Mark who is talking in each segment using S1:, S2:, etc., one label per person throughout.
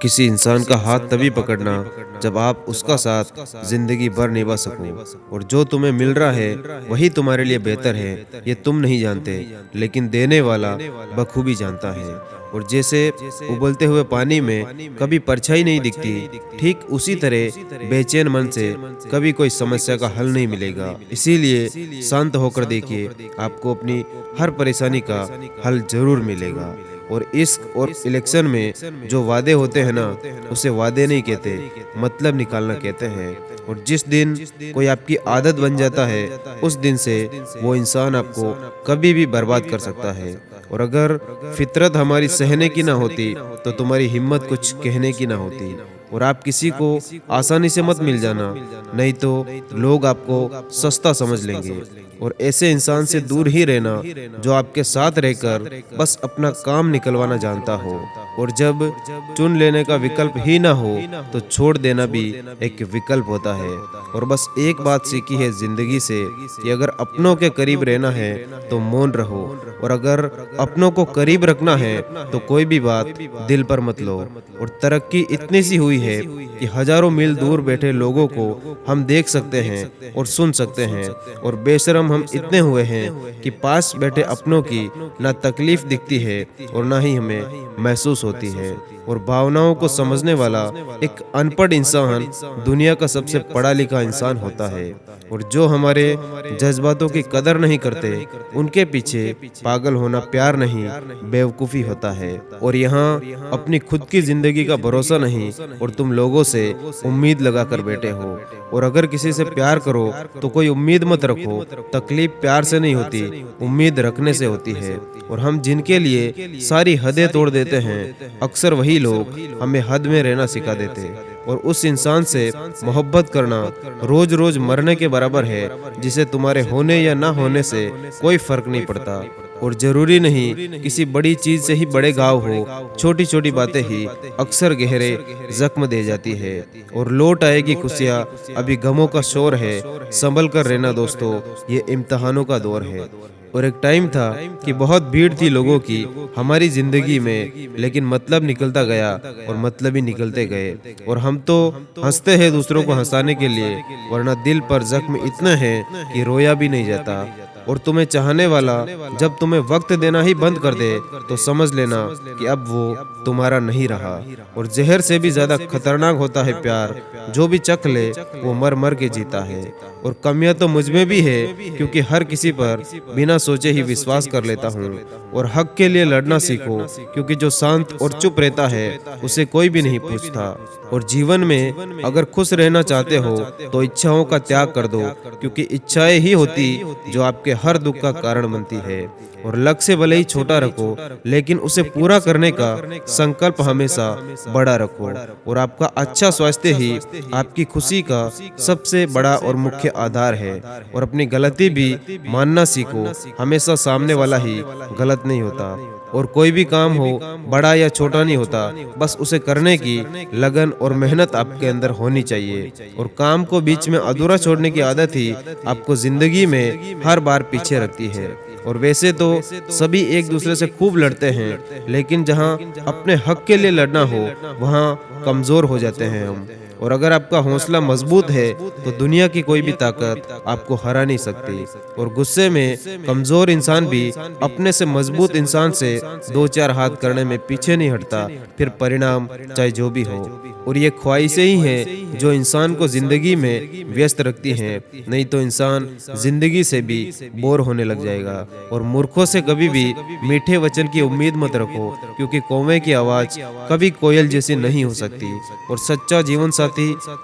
S1: किसी इंसान का हाथ तभी पकड़ना जब आप उसका साथ जिंदगी भर निभा सको और जो तुम्हें मिल रहा है वही तुम्हारे लिए बेहतर है, ये तुम नहीं जानते, लेकिन देने वाला बखूबी जानता है। और जैसे उबलते हुए पानी में कभी परछाई नहीं दिखती, ठीक उसी तरह बेचैन मन से कभी कोई समस्या का हल नहीं मिलेगा। इसीलिए शांत होकर देखिए, आपको अपनी हर परेशानी का हल जरूर मिलेगा। और इश्क और इलेक्शन में जो वादे होते हैं ना, उसे वादे नहीं कहते, मतलब निकालना कहते हैं। और जिस दिन कोई आपकी आदत बन जाता है, उस दिन से वो इंसान आपको कभी भी बर्बाद कर सकता है। और अगर फितरत हमारी सहने की ना होती तो तुम्हारी हिम्मत कुछ कहने की ना होती। और आप किसी को आसानी से मत मिल जाना, नहीं तो लोग आपको सस्ता समझ लेंगे। और ऐसे इंसान से दूर ही रहना जो आपके साथ रहकर बस अपना काम निकलवाना जानता हो। और जब चुन लेने का विकल्प ही ना हो तो छोड़ देना भी एक विकल्प होता है। और बस एक बात सीखी है जिंदगी से कि अगर अपनों के करीब रहना है तो मौन रहो, और अगर अपनों को करीब रखना है तो कोई भी बात दिल पर मत लो। और तरक्की इतनी सी हुई है कि हजारों मील दूर बैठे लोगों को हम देख सकते हैं और सुन सकते हैं, और बेशरम हम इतने हुए हैं कि पास बैठे अपनों की ना तकलीफ दिखती है और ना ही हमें महसूस होती है। और भावनाओं को समझने वाला एक अनपढ़ इंसान दुनिया का सबसे पढ़ा लिखा इंसान होता है। और जो हमारे जज्बातों की कदर नहीं करते, उनके पीछे पागल होना प्यार नहीं, बेवकूफ़ी होता है। और यहाँ अपनी खुद की जिंदगी का भरोसा नहीं, और तुम लोगों से उम्मीद लगा कर बैठे हो। और अगर किसी से प्यार करो तो कोई उम्मीद मत रखो, तकलीफ प्यार से नहीं होती, उम्मीद रखने से होती है। और हम जिनके लिए सारी हदें तोड़ देते हैं, अक्सर वही लोग हमें हद में रहना सिखा देते। और उस इंसान से मोहब्बत करना रोज रोज मरने के बराबर है, जिसे तुम्हारे होने या ना होने से कोई फर्क नहीं पड़ता। और जरूरी नहीं किसी बड़ी चीज से ही बड़े घाव हो, छोटी छोटी बातें ही अक्सर गहरे जख्म दे जाती है। और लौट आएगी खुशियाँ, अभी गमों का शोर है, संभल कर रहना दोस्तों, ये इम्तिहानों का दौर है। और एक टाइम था कि बहुत भीड़ थी लोगों की हमारी जिंदगी में, लेकिन मतलब निकलता गया और मतलब ही निकलते गए। और हम तो हंसते हैं दूसरों को हंसाने के लिए, वरना दिल पर जख्म इतने हैं कि रोया भी नहीं जाता। और तुम्हें चाहने वाला जब तुम्हें वक्त देना ही बंद कर दे तो समझ लेना कि अब वो तुम्हारा नहीं रहा। और जहर से भी ज्यादा खतरनाक होता है प्यार, जो भी चख ले वो मर मर के जीता है। और कमियां तो मुझ में भी है, क्योंकि हर किसी पर बिना सोचे ही विश्वास कर लेता हूँ। और हक के लिए लड़ना सीखो, क्योंकि जो शांत और चुप रहता है उसे कोई भी नहीं पूछता। और जीवन में अगर खुश रहना चाहते हो तो इच्छाओं का त्याग कर दो, क्योंकि इच्छाएं ही होती जो आपके हर दुख का कारण बनती है। और लक्ष्य भले ही छोटा रखो, लेकिन उसे पूरा करने का संकल्प हमेशा बड़ा रखो। और आपका अच्छा स्वास्थ्य ही आपकी खुशी का सबसे बड़ा और मुख्य आधार है। और अपनी गलती भी मानना सीखो, हमेशा सामने वाला ही गलत नहीं होता। और कोई भी काम हो, बड़ा या छोटा नहीं होता, बस उसे करने की लगन और मेहनत आपके अंदर होनी चाहिए। और काम को बीच में अधूरा छोड़ने की आदत ही आपको जिंदगी में हर बार पीछे रखती है। और वैसे तो सभी एक दूसरे से खूब लड़ते हैं, लेकिन जहां अपने हक के लिए लड़ना हो वहां कमजोर हो जाते हैं हम। और अगर आपका हौसला मजबूत है तो दुनिया की कोई भी ताकत आपको हरा नहीं सकती। और गुस्से में कमजोर इंसान भी अपने से मजबूत इंसान से दो चार हाथ करने में पीछे नहीं हटता, फिर परिणाम चाहे जो भी हो। और ये ख्वाहिशें ही हैं जो इंसान को जिंदगी में व्यस्त रखती हैं, नहीं तो इंसान जिंदगी से भी बोर होने लग जाएगा। और मूर्खों से कभी भी मीठे वचन की उम्मीद मत रखो, क्योंकि कौवे की आवाज कभी कोयल जैसी नहीं हो सकती। और सच्चा जीवन साथी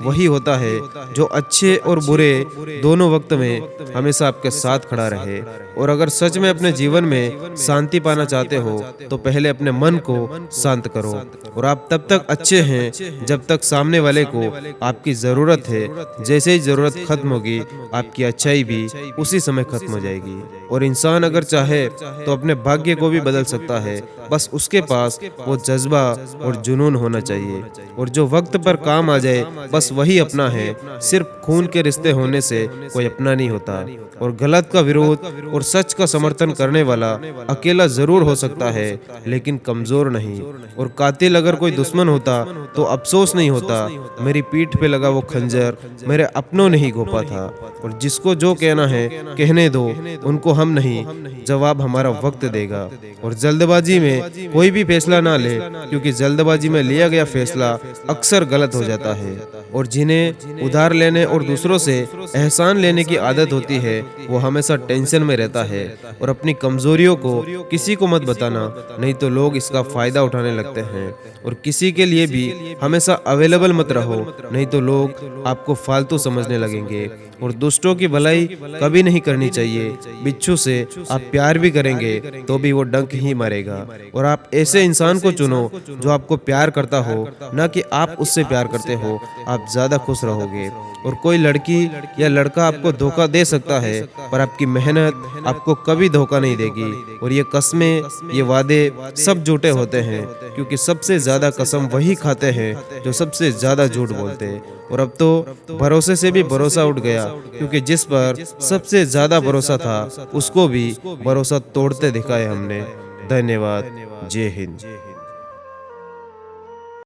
S1: वही होता है जो अच्छे और बुरे दोनों वक्त में हमेशा आपके साथ खड़ा रहे। और अगर सच में अपने जीवन में शांति पाना चाहते हो तो पहले अपने मन को शांत करो। और आप तब तक अच्छे हैं जब तक सामने वाले को आपकी जरूरत है। जैसे ही जरूरत खत्म होगी, आपकी अच्छाई भी उसी समय खत्म हो जाएगी। और इंसान अगर चाहे तो अपने भाग्य को भी बदल सकता है, बस उसके पास वो जज्बा और जुनून होना चाहिए। और जो वक्त पर काम आ जाए बस वही अपना है। सिर्फ खून के रिश्ते होने से कोई अपना नहीं होता। और गलत का विरोध और सच का समर्थन करने वाला अकेला जरूर हो सकता है, लेकिन कमजोर नहीं। और कातिल अगर कोई दुश्मन होता तो अफसोस नहीं होता, मेरी पीठ पे लगा वो खंजर मेरे अपनों ने ही घोंपा था। और जिसको जो कहना है कहने दो, उनको हम नहीं, जवाब हमारा वक्त देगा। और जल्दबाजी में कोई भी फैसला ना ले, क्योंकि जल्दबाजी में लिया गया फैसला अक्सर गलत हो जाता है। और जिन्हें उधार लेने और दूसरों से एहसान लेने की आदत होती है, वो हमेशा टेंशन में रहता है। और अपनी कमजोरियों को किसी को मत बताना, नहीं तो लोग इसका फायदा उठाने लगते हैं। और किसी के लिए भी हमेशा अवेलेबल मत रहो, नहीं तो लोग आपको फालतू समझने लगेंगे। और दुष्टों की भलाई कभी नहीं करनी चाहिए। बिच्छू से आप प्यार भी करेंगे तो भी वो डंक ही मारेगा। और आप ऐसे इंसान को चुनो जो आपको प्यार करता हो, ना कि आप उससे प्यार करते हो। आप ज्यादा खुश रहोगे। और कोई लड़की या लड़का आपको धोखा दे सकता है, पर आपकी मेहनत आपको कभी धोखा नहीं देगी। और ये कस्में, ये वादे सब झूठे होते हैं, क्योंकि सबसे ज्यादा कसम वही खाते हैं जो सबसे ज्यादा झूठ बोलते हैं। और अब तो भरोसे से भी भरोसा उठ गया, क्योंकि जिस पर सबसे ज्यादा भरोसा था उसको भी भरोसा तोड़ते दिखाया हमने। धन्यवाद। जय हिंद।